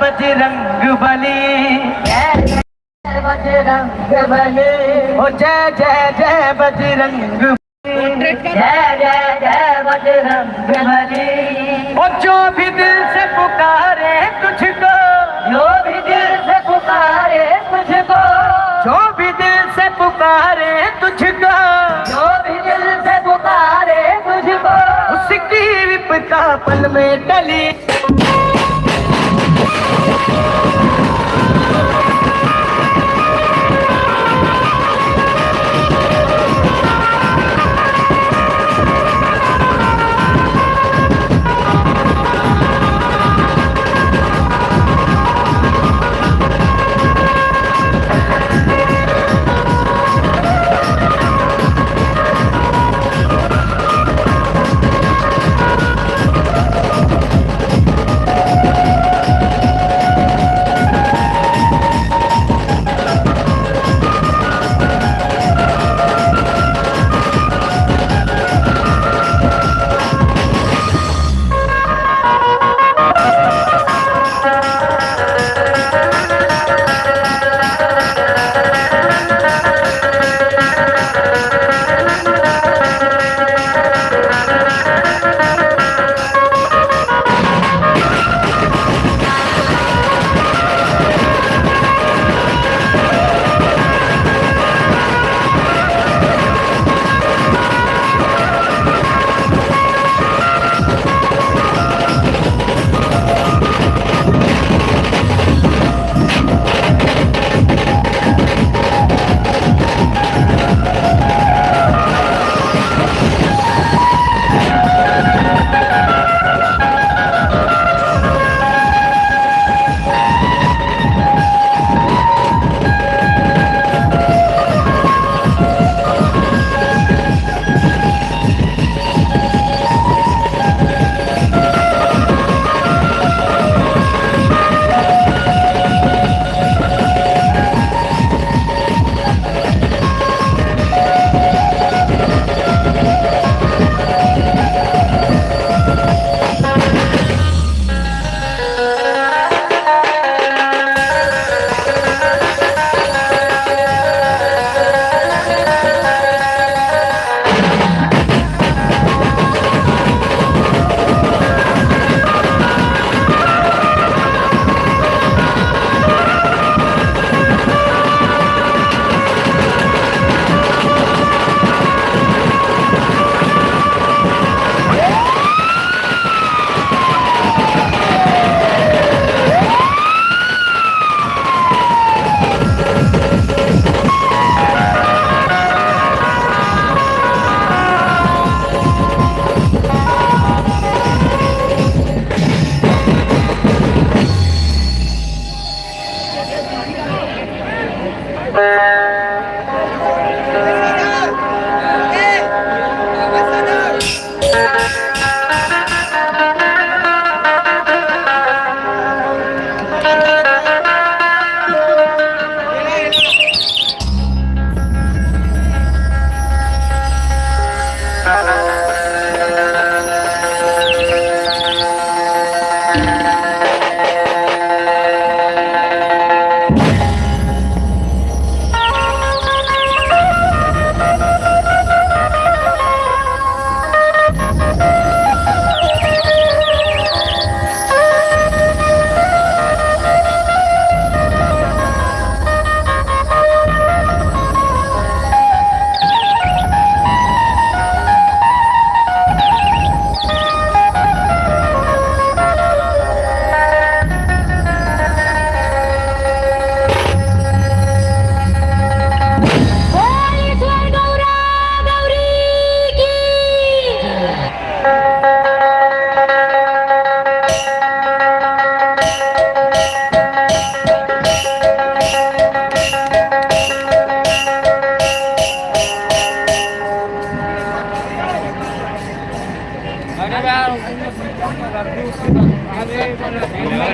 बजरंग बली, बजरंग बली, ओ जय जय जय बजरंग बली, जय जय जय बजरंग बली। ओ जो भी दिल से पुकारे तुझको, जो भी दिल से पुकारे तुझको, जो भी दिल से पुकारे तुझको, जो भी दिल से पुकारे तुझको, उसकी विपदा पल में टली।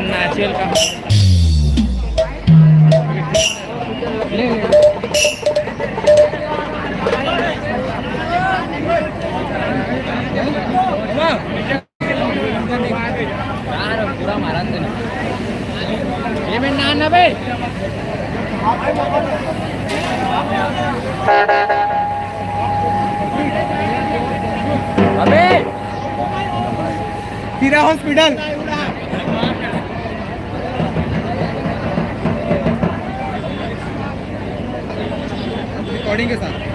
नाचेल का पूरा मारा पेमेंट ना आना बे अबे तिरा हॉस्पिटल रिकॉर्डिंग के साथ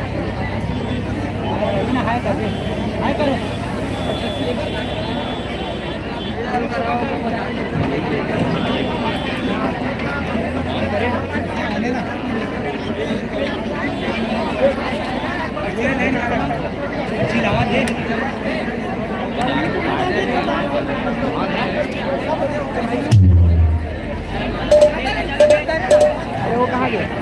वो कहाँ गया